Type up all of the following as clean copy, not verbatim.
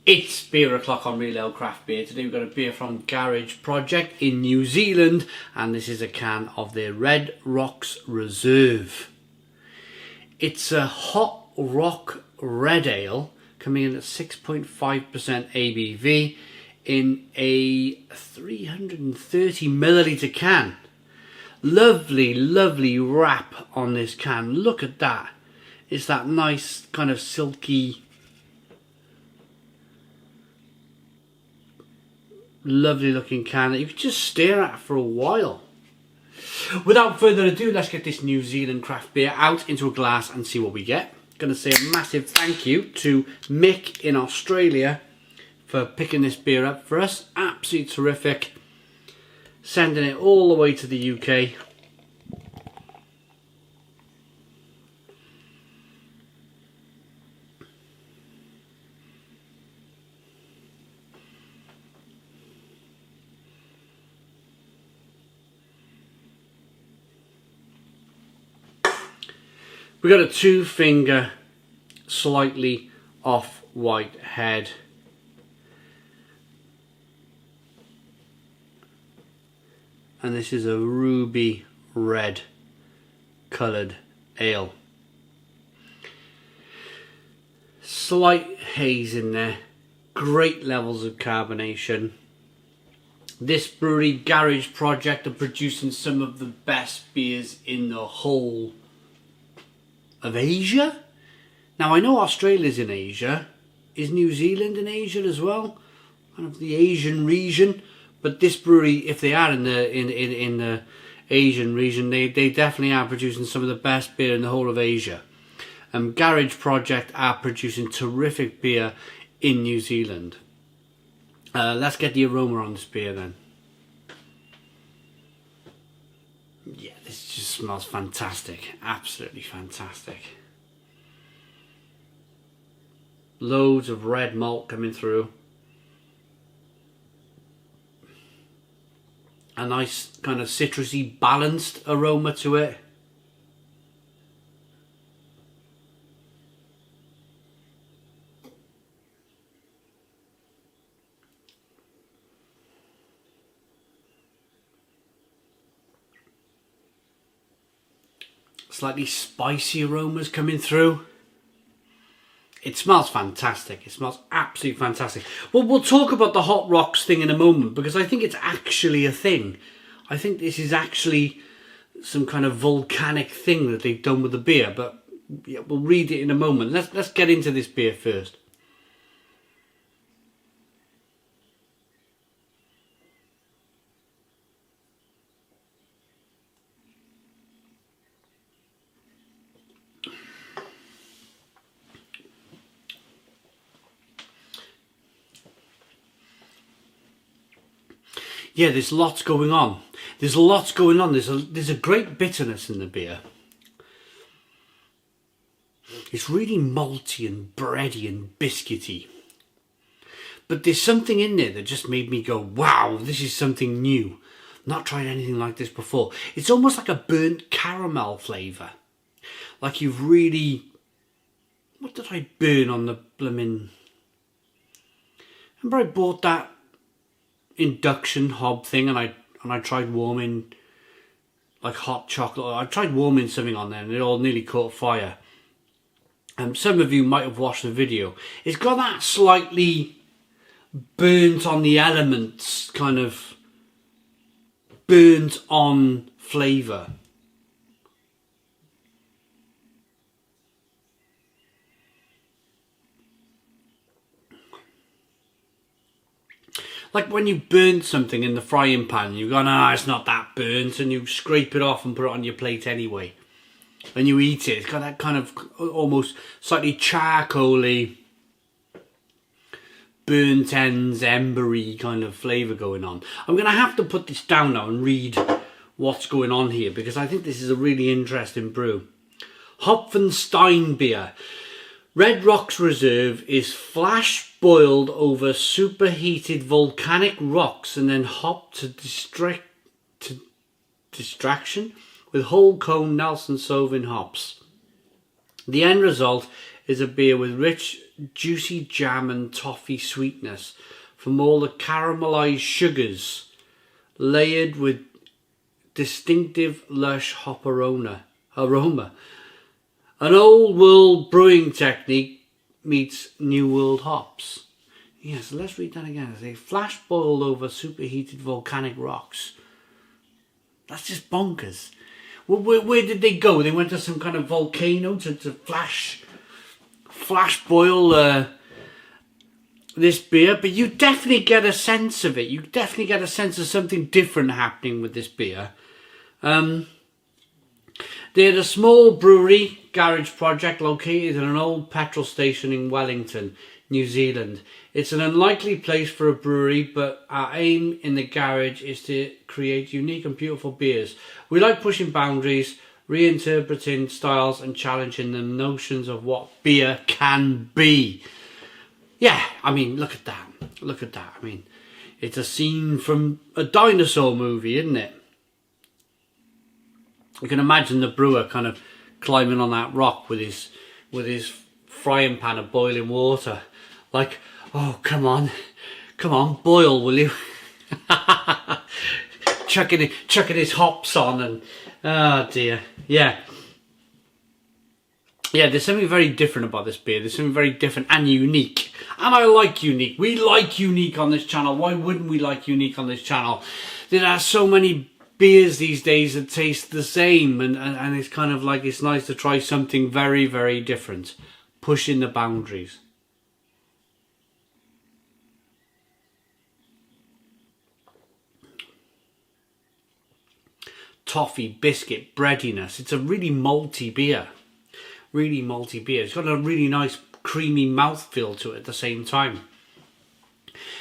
It's beer o'clock on Real Ale Craft Beer. Today we've got a beer from Garage Project in New Zealand, and this is a can of their Red Rocks Reserve. It's a hot rock red ale coming in at 6.5% ABV in a 330 milliliter can. Lovely, lovely wrap on this can. Look at that. It's that nice kind of silky, lovely looking can that you could just stare at for a while. Without further ado, let's get this New Zealand craft beer out into a glass and see what we get. Going to say a massive thank you to Mick in Australia for picking this beer up for us. Absolutely terrific. Sending it all the way to the UK. We got a 2-finger, slightly off-white head. And this is a ruby red coloured ale. Slight haze in there. Great levels of carbonation. This brewery, Garage Project, are producing some of the best beers in the whole of Asia. Now I know Australia's in Asia. Is New Zealand in Asia as well? Kind of the Asian region. But this brewery, if they are in the Asian region, they definitely are producing some of the best beer in the whole of Asia. Garage Project are producing terrific beer in New Zealand. Let's get the aroma on this beer then. Yeah, this just smells fantastic. Absolutely fantastic. Loads of red malt coming through. A nice kind of citrusy balanced aroma to it. Slightly spicy aromas coming through. It smells fantastic. It smells absolutely fantastic. Well, we'll talk about the hot rocks thing in a moment, because I think it's actually a thing. I think this is actually some kind of volcanic thing that they've done with the beer, but yeah, we'll read it in a moment. Let's get into this beer first. Yeah, there's lots going on. There's lots going on. There's a great bitterness in the beer. It's really malty and bready and biscuity. But there's something in there that just made me go, wow, this is something new. Not tried anything like this before. It's almost like a burnt caramel flavour. Like you've really... What did I burn on the blooming... Remember I bought that induction hob thing and I tried warming like hot chocolate. I tried warming something on there and it all nearly caught fire. Some of you might have watched the video. It's got that slightly burnt on the elements, kind of burnt on flavour. Like when you burn something in the frying pan, you go, no, it's not that burnt, and you scrape it off and put it on your plate anyway. When you eat it, it's got that kind of almost slightly charcoaly, burnt ends, embery kind of flavour going on. I'm going to have to put this down now and read what's going on here, because I think this is a really interesting brew. Hopfenstein beer. Red Rocks Reserve is flash boiled over superheated volcanic rocks and then hopped to distraction with whole cone Nelson Sauvin hops. The end result is a beer with rich juicy jam and toffee sweetness from all the caramelized sugars, layered with distinctive lush hop aroma. An old world brewing technique meets new world hops. Yeah, so let's read that again. They flash boiled over superheated volcanic rocks. That's just bonkers. Where did they go? They went to some kind of volcano to flash boil this beer, but you definitely get a sense of it. You definitely get a sense of something different happening with this beer. They had a small brewery garage project located in an old petrol station in Wellington, New Zealand. It's an unlikely place for a brewery, but our aim in the garage is to create unique and beautiful beers. We like pushing boundaries, reinterpreting styles and challenging the notions of what beer can be. Yeah, I mean, look at that. Look at that. I mean, it's a scene from a dinosaur movie, isn't it? You can imagine the brewer kind of climbing on that rock with his frying pan of boiling water. Like, oh, come on, boil, will you? chucking his hops on and, oh dear, yeah. Yeah, there's something very different about this beer. There's something very different and unique. And I like unique. We like unique on this channel. Why wouldn't we like unique on this channel? There are so many beers these days that taste the same. And it's kind of like, it's nice to try something very, very different. Pushing the boundaries. Toffee, biscuit, breadiness. It's a really malty beer. Really malty beer. It's got a really nice creamy mouthfeel to it at the same time.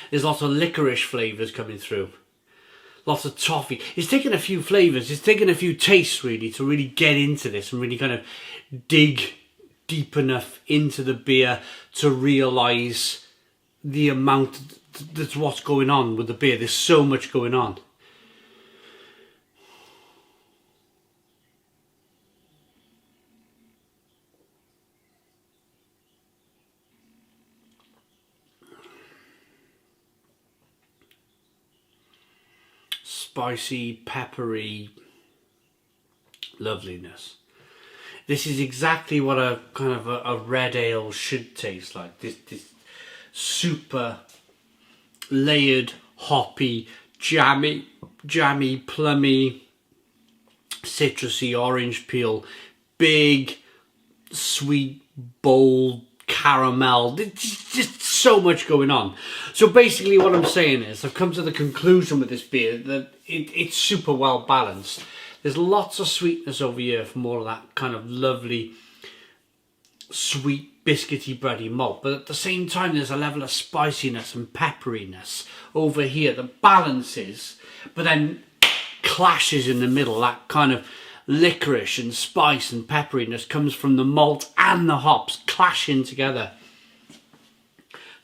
There's lots of licorice flavours coming through. Lots of toffee. It's taken a few flavours. It's taken a few tastes really to really get into this and really kind of dig deep enough into the beer to realise the amount that's what's going on with the beer. There's so much going on. Spicy, peppery loveliness. This is exactly what a kind of a red ale should taste like. This super layered, hoppy, jammy, plummy, citrusy orange peel, big, sweet, bold caramel. There's just so much going on. So basically what I'm saying is I've come to the conclusion with this beer that it's super well balanced. There's lots of sweetness over here from all of that kind of lovely sweet biscuity bready malt, but at the same time there's a level of spiciness and pepperiness over here that balances but then clashes in the middle. That kind of licorice and spice and pepperiness comes from the malt and the hops clashing together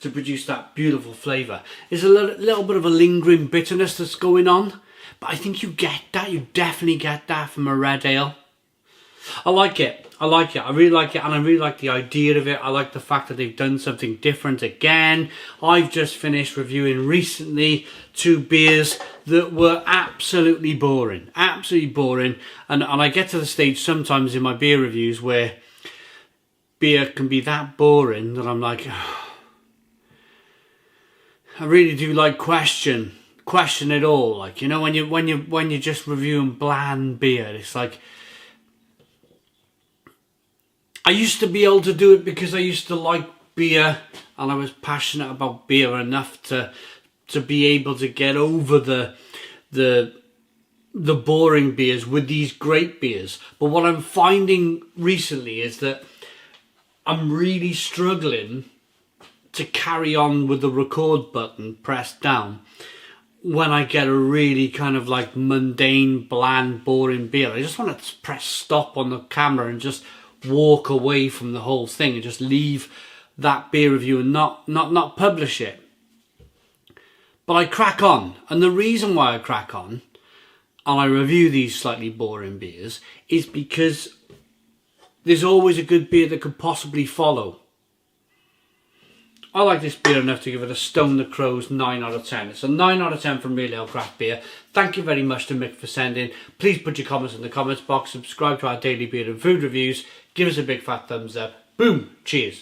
to produce that beautiful flavour. There's a little bit of a lingering bitterness that's going on, but I think you get that. You definitely get that from a red ale. I like it. I really like it, and I really like the idea of it. I like the fact that they've done something different again. I've just finished reviewing recently 2 beers that were absolutely boring. Absolutely boring. And I get to the stage sometimes in my beer reviews where beer can be that boring that I'm like, oh, I really do like question it all. Like, you know, when you're just reviewing bland beer, it's like, I used to be able to do it because I used to like beer and I was passionate about beer enough to be able to get over the boring beers with these great beers. But what I'm finding recently is that I'm really struggling to carry on with the record button pressed down when I get a really kind of like mundane, bland, boring beer. I just want to press stop on the camera and just walk away from the whole thing and just leave that beer review and not publish it. But I crack on, and the reason why I crack on and I review these slightly boring beers is because there's always a good beer that could possibly follow. I like this beer enough to give it a Stone the Crows 9 out of 10. It's a 9 out of 10 from Real Ale Craft Beer. Thank you very much to Mick for sending. Please put your comments in the comments box. Subscribe to our daily beer and food reviews. Give us a big fat thumbs up. Boom. Cheers.